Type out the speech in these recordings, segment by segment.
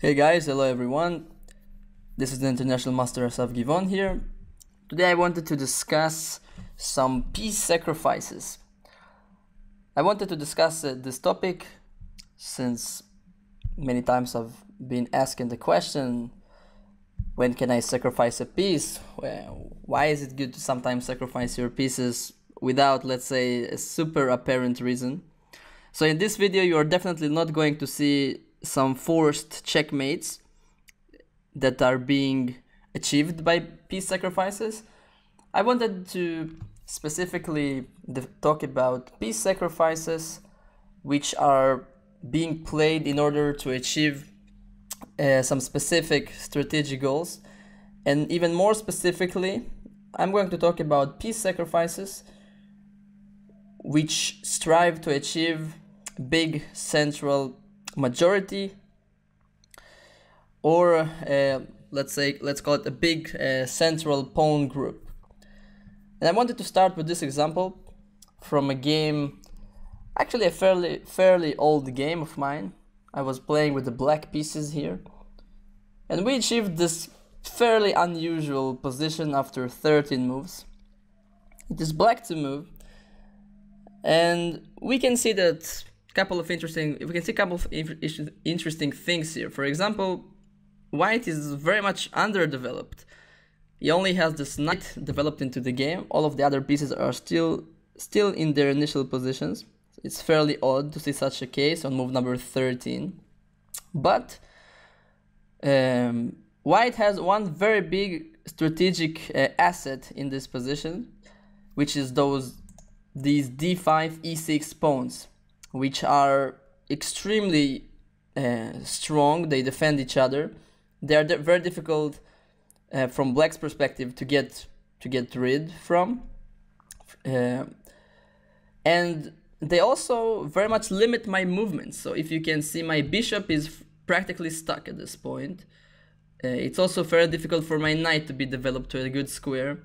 Hey guys, hello everyone. This is the International Master Asaf Givon here. Today I wanted to discuss some peace sacrifices. I wanted to discuss this topic since many times I've been asking the question, when can I sacrifice a piece? Well, why is it good to sometimes sacrifice your pieces without, let's say, a super apparent reason? So in this video you are definitely not going to see some forced checkmates that are being achieved by piece sacrifices. I wanted to specifically talk about piece sacrifices which are being played in order to achieve some specific strategy goals, and even more specifically I'm going to talk about piece sacrifices which strive to achieve big central majority, or let's call it a big central pawn group. And I wanted to start with this example from a game, actually a fairly old game of mine. I was playing with the black pieces here, and we achieved this fairly unusual position after 13 moves. It is black to move, and we can see that couple of interesting things here. For example, white is very much underdeveloped. He only has this knight developed into the game. All of the other pieces are still in their initial positions. It's fairly odd to see such a case on move number 13. But white has one very big strategic asset in this position, which is these d5 e6 pawns, which are extremely strong. They defend each other. They are very difficult from black's perspective to get rid from, and they also very much limit my movement. So if you can see, my bishop is practically stuck at this point. It's also very difficult for my knight to be developed to a good square,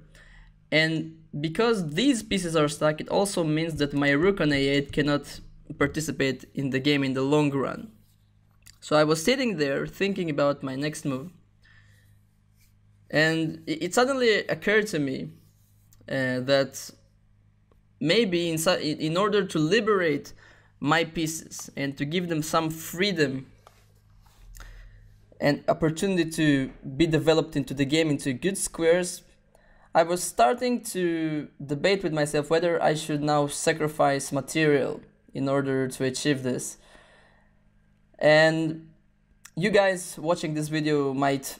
and because these pieces are stuck, it also means that my rook on a8 cannot participate in the game in the long run. So I was sitting there thinking about my next move, and it suddenly occurred to me that maybe in order to liberate my pieces and to give them some freedom and opportunity to be developed into the game into good squares, I was starting to debate with myself whether I should now sacrifice material in order to achieve this. And you guys watching this video might,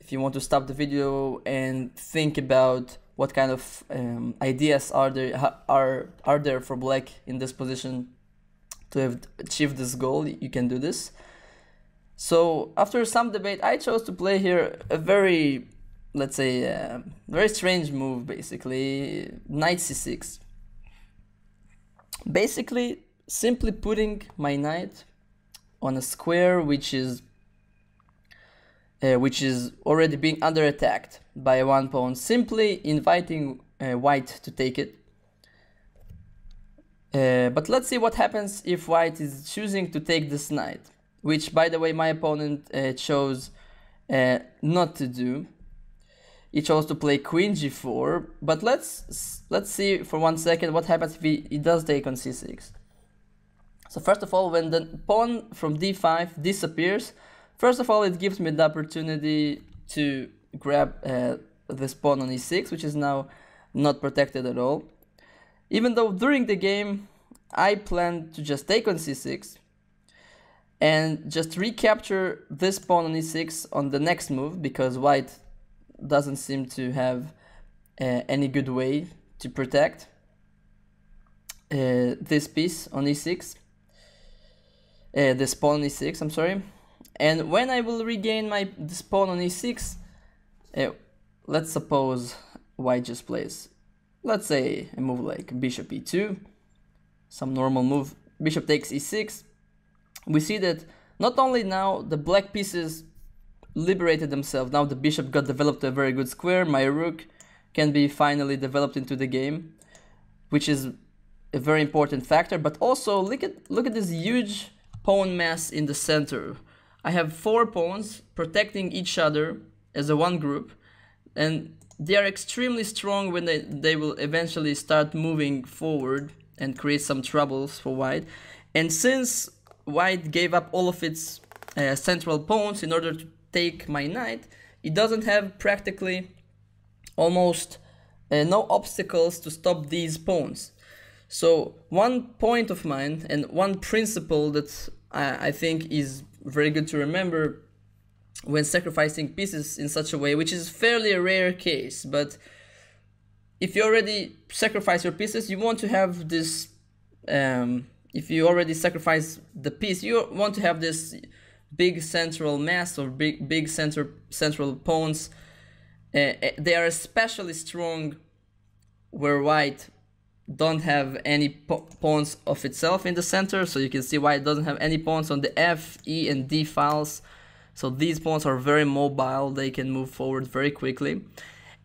if you want to stop the video and think about what kind of ideas are there for black in this position to have achieved this goal, you can do this. So after some debate, I chose to play here a very, let's say, very strange move, basically, knight c6. Basically, simply putting my knight on a square which is already being under attacked by one pawn, simply inviting white to take it. But let's see what happens if white is choosing to take this knight, which, by the way, my opponent chose not to do. He chose to play queen g4, but let's see for 1 second what happens if he does take on c6. So first of all, when the pawn from d5 disappears, first of all it gives me the opportunity to grab this pawn on e6, which is now not protected at all. Even though during the game I planned to just take on c6 and just recapture this pawn on e6 on the next move, because white doesn't seem to have any good way to protect this piece on e6, this pawn on e6, I'm sorry. And when I will regain this pawn on e6, let's suppose white just plays, let's say, a move like bishop e2, some normal move, bishop takes e6. We see that not only now the black pieces liberated themselves, now the bishop got developed to a very good square, my rook can be finally developed into the game, which is a very important factor. But also look at this huge pawn mass in the center. I have 4 pawns protecting each other as a one group, and they are extremely strong when they will eventually start moving forward and create some troubles for white. And since white gave up all of its central pawns in order to take my knight, it doesn't have practically almost no obstacles to stop these pawns. So one point of mine and one principle that I think is very good to remember when sacrificing pieces in such a way, which is fairly a rare case, but if you already sacrifice your pieces, you want to have this, if you already sacrifice the piece, you want to have this big central mass or big central pawns. They are especially strong where white don't have any pawns of itself in the center. So you can see white doesn't have any pawns on the F, E, and D files. So these pawns are very mobile, they can move forward very quickly.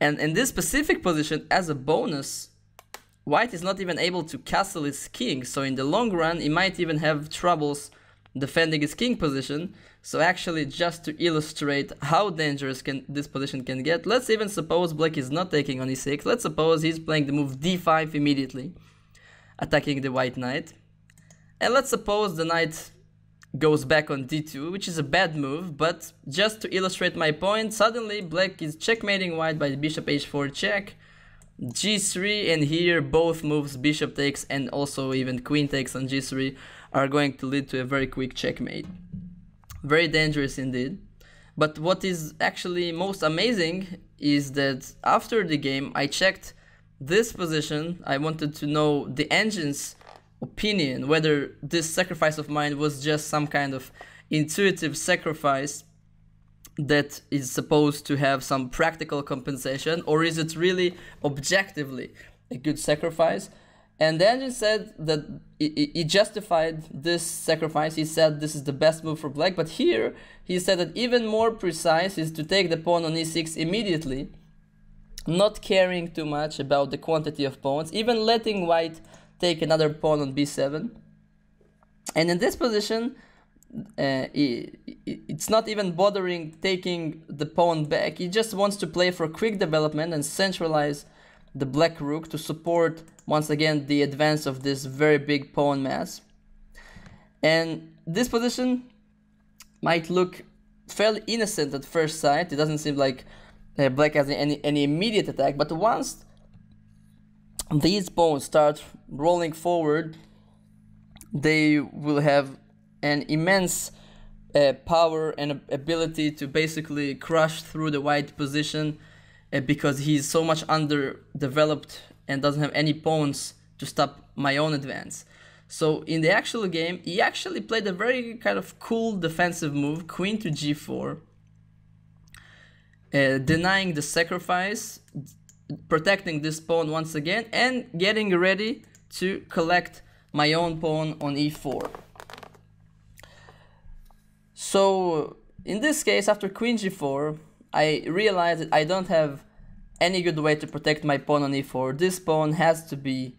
And in this specific position, as a bonus, white is not even able to castle its king. So in the long run, it might even have troubles defending its king position. So actually, just to illustrate how dangerous this position can get, let's even suppose black is not taking on e6. Let's suppose he's playing the move d5 immediately, attacking the white knight. And let's suppose the knight goes back on d2, which is a bad move, but just to illustrate my point, suddenly black is checkmating white by bishop h4 check, g3, and here both moves, bishop takes and also even queen takes on g3, are going to lead to a very quick checkmate. Very dangerous indeed. But what is actually most amazing is that after the game I checked this position. I wanted to know the engine's opinion, whether this sacrifice of mine was just some kind of intuitive sacrifice that is supposed to have some practical compensation, or is it really objectively a good sacrifice. And the engine said that he justified this sacrifice. He said this is the best move for black, but here he said that even more precise is to take the pawn on e6 immediately, not caring too much about the quantity of pawns, even letting white take another pawn on b7. And in this position, it's not even bothering taking the pawn back. He just wants to play for quick development and centralize the black rook to support once again the advance of this very big pawn mass. And this position might look fairly innocent at first sight. It doesn't seem like black has any immediate attack, but once these pawns start rolling forward, they will have an immense power and ability to basically crush through the white position, because he's so much underdeveloped and doesn't have any pawns to stop my own advance. So in the actual game, he actually played a very kind of cool defensive move, queen to g4, denying the sacrifice, protecting this pawn once again, and getting ready to collect my own pawn on e4. So in this case, after queen g4, I realized that I don't have any good way to protect my pawn on e4. This pawn has to be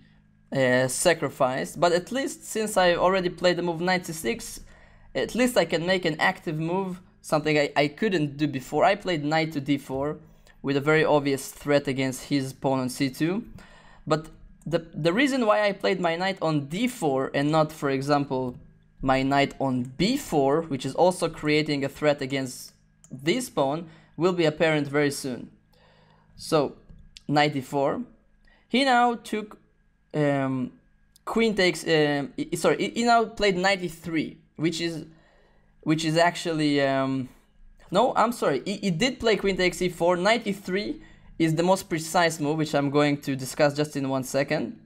sacrificed, but at least since I already played the move knight c6, at least I can make an active move, something I couldn't do before. I played knight to d4 with a very obvious threat against his pawn on c2, but the reason why I played my knight on d4 and not, for example, my knight on b4, which is also creating a threat against this pawn, will be apparent very soon. So knight d4. He now took queen takes. He now played knight e3, which is actually no. I'm sorry. He did play queen takes e4. Knight e3 is the most precise move, which I'm going to discuss just in 1 second.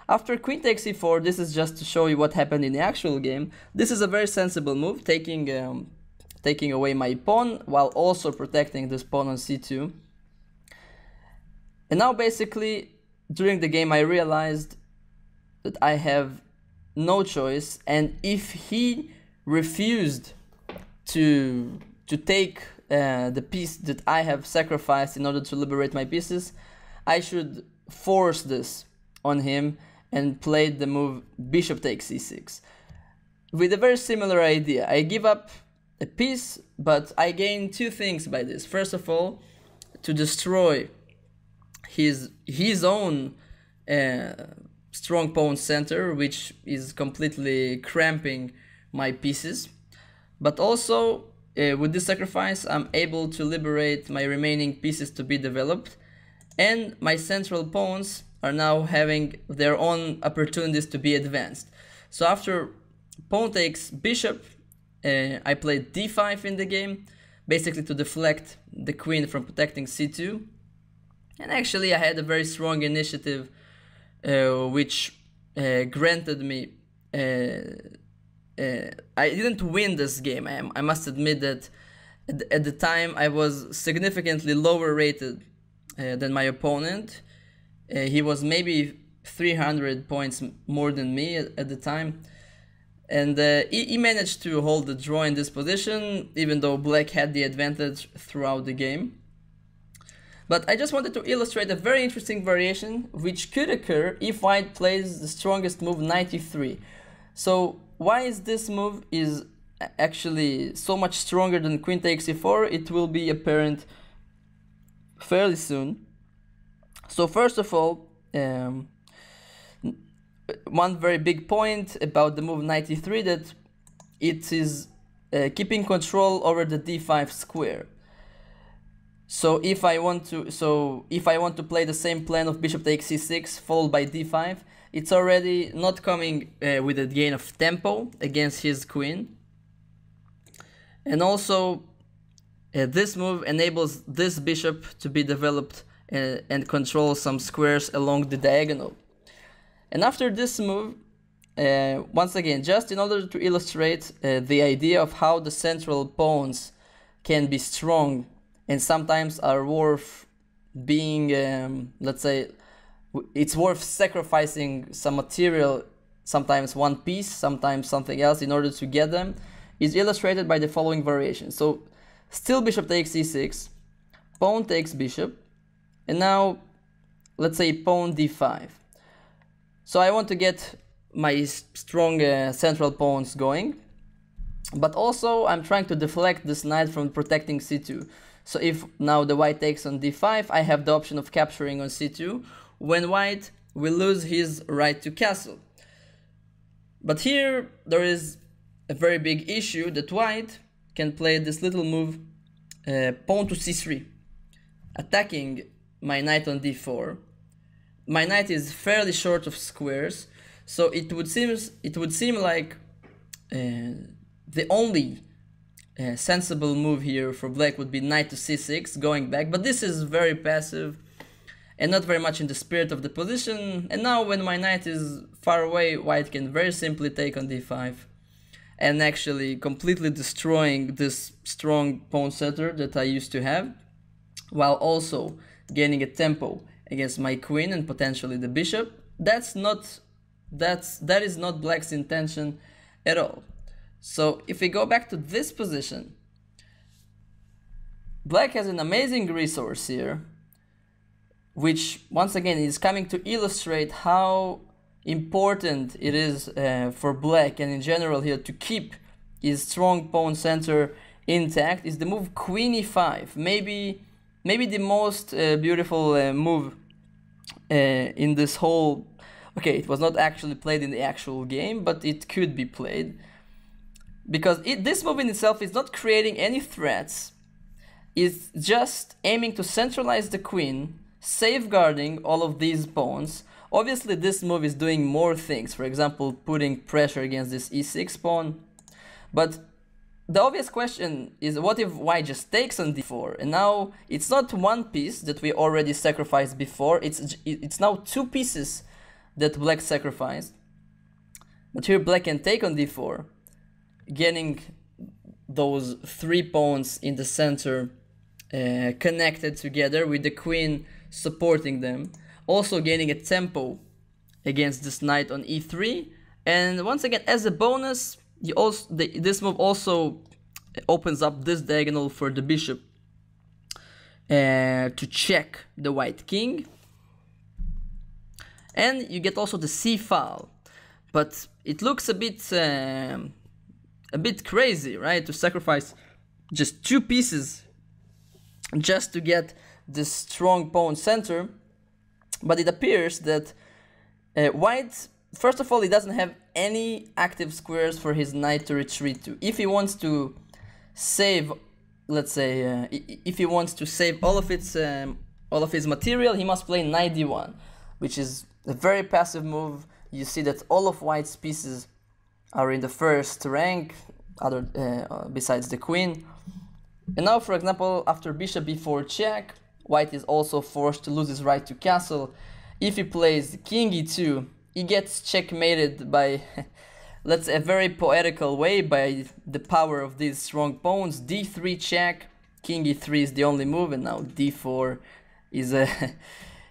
After queen takes e4, this is just to show you what happened in the actual game. This is a very sensible move, taking away my pawn while also protecting this pawn on c2. And now basically during the game I realized that I have no choice, and if he refused to take the piece that I have sacrificed in order to liberate my pieces, I should force this on him and play the move bishop takes e6 with a very similar idea. I give up a piece, but I gain two things by this. First of all, to destroy his own strong pawn center, which is completely cramping my pieces. But also, with this sacrifice, I'm able to liberate my remaining pieces to be developed, and my central pawns are now having their own opportunities to be advanced. So after pawn takes bishop, I played d5 in the game, basically to deflect the queen from protecting c2. And actually I had a very strong initiative, which granted me... I didn't win this game. I must admit that at the time I was significantly lower rated than my opponent. He was maybe 300 points more than me at the time. And he managed to hold the draw in this position, even though black had the advantage throughout the game. But I just wanted to illustrate a very interesting variation which could occur if white plays the strongest move, knight e3. So why is this move is actually so much stronger than queen takes e4? It will be apparent fairly soon. So first of all, one very big point about the move knight e3, that it is keeping control over the d5 square. So if I want to play the same plan of bishop takes c6 followed by d5, it's already not coming with a gain of tempo against his queen. And also this move enables this bishop to be developed and control some squares along the diagonal. And after this move, once again, just in order to illustrate the idea of how the central pawns can be strong and sometimes are worth being, let's say, it's worth sacrificing some material, sometimes one piece, sometimes something else in order to get them, is illustrated by the following variation. So still bishop takes e6, pawn takes bishop, and now let's say pawn d5. So I want to get my strong central pawns going, but also I'm trying to deflect this knight from protecting c2. So if now the white takes on d5, I have the option of capturing on c2, when white will lose his right to castle. But here there is a very big issue, that white can play this little move, pawn to c3, attacking my knight on d4. My knight is fairly short of squares, so it would seem like the only sensible move here for black would be knight to c6, going back, but this is very passive and not very much in the spirit of the position. And now when my knight is far away, white can very simply take on d5 and actually completely destroying this strong pawn setter that I used to have, while also gaining a tempo against my queen and potentially the bishop. That is not black's intention at all. So if we go back to this position, black has an amazing resource here, which once again is coming to illustrate how important it is for black and in general here to keep his strong pawn center intact, is the move queen e5. Maybe the most beautiful move in this whole... Okay, it was not actually played in the actual game, but it could be played, because this move in itself is not creating any threats. It's just aiming to centralize the queen, safeguarding all of these pawns. Obviously this move is doing more things, for example putting pressure against this e6 pawn, but the obvious question is, what if white just takes on d4? And now it's not one piece that we already sacrificed before, it's now two pieces that black sacrificed. But here black can take on d4, getting those three pawns in the center connected together with the queen supporting them, also gaining a tempo against this knight on e3. And once again, as a bonus, this move also opens up this diagonal for the bishop to check the white king. And you get also the c file, but it looks a a bit crazy, right? To sacrifice just 2 pieces just to get this strong pawn center. But it appears that white, first of all, he doesn't have any active squares for his knight to retreat to. If he wants to save, let's say, if he wants to save all of his material, he must play knight d1, which is a very passive move. You see that all of white's pieces are in the first rank, besides the queen. And now, for example, after bishop b4 check, white is also forced to lose his right to castle. If he plays king e2, he gets checkmated by, let's say, a very poetical way, by the power of these strong pawns. d3 check, king e3 is the only move, and now d4 is a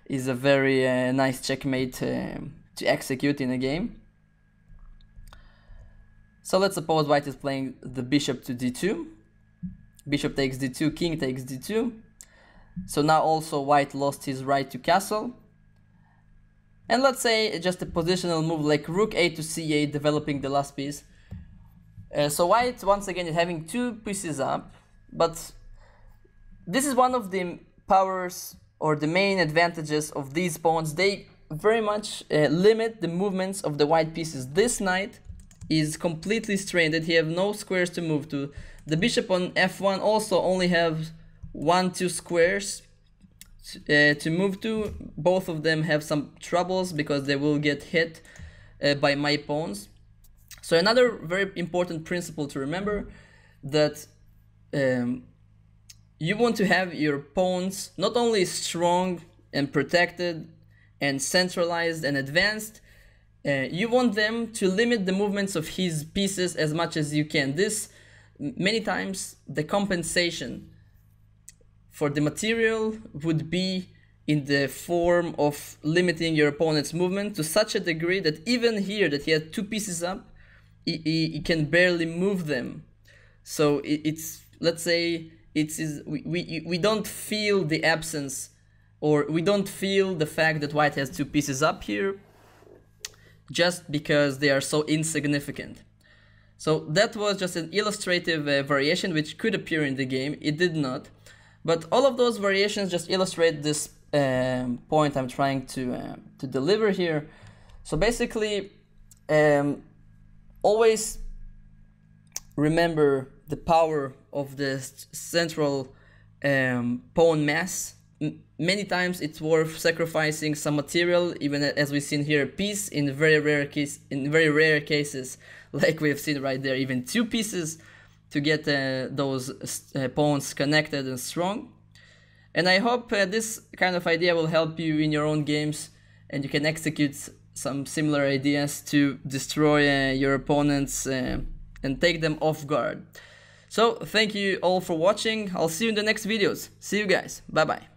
is a very nice checkmate to execute in a game. So let's suppose white is playing the bishop to d2. Bishop takes d2, king takes d2. So now also white lost his right to castle. And let's say just a positional move like rook a to c8, developing the last piece. So white once again is having 2 pieces up, but this is one of the powers or the main advantages of these pawns. They very much limit the movements of the white pieces. This knight is completely stranded, he have no squares to move to. The bishop on f1 also only have 1-2 squares to move to. Both of them have some troubles because they will get hit by my pawns. So another very important principle to remember, that you want to have your pawns not only strong and protected and centralized and advanced, you want them to limit the movements of his pieces as much as you can. This, many times, the compensation for the material would be in the form of limiting your opponent's movement to such a degree that even here that he had 2 pieces up, he can barely move them. So it's, let's say, we don't feel the absence, or we don't feel the fact that white has 2 pieces up here, just because they are so insignificant. So that was just an illustrative variation which could appear in the game. It did not. But all of those variations just illustrate this point I'm trying to deliver here. So basically, always remember the power of the central pawn mass. Many times it's worth sacrificing some material, even as we've seen here, a piece. In very rare cases, like we've seen right there, even 2 pieces to get those pawns connected and strong. And I hope this kind of idea will help you in your own games, and you can execute some similar ideas to destroy your opponents and take them off guard. So thank you all for watching. I'll see you in the next videos. See you guys. Bye bye.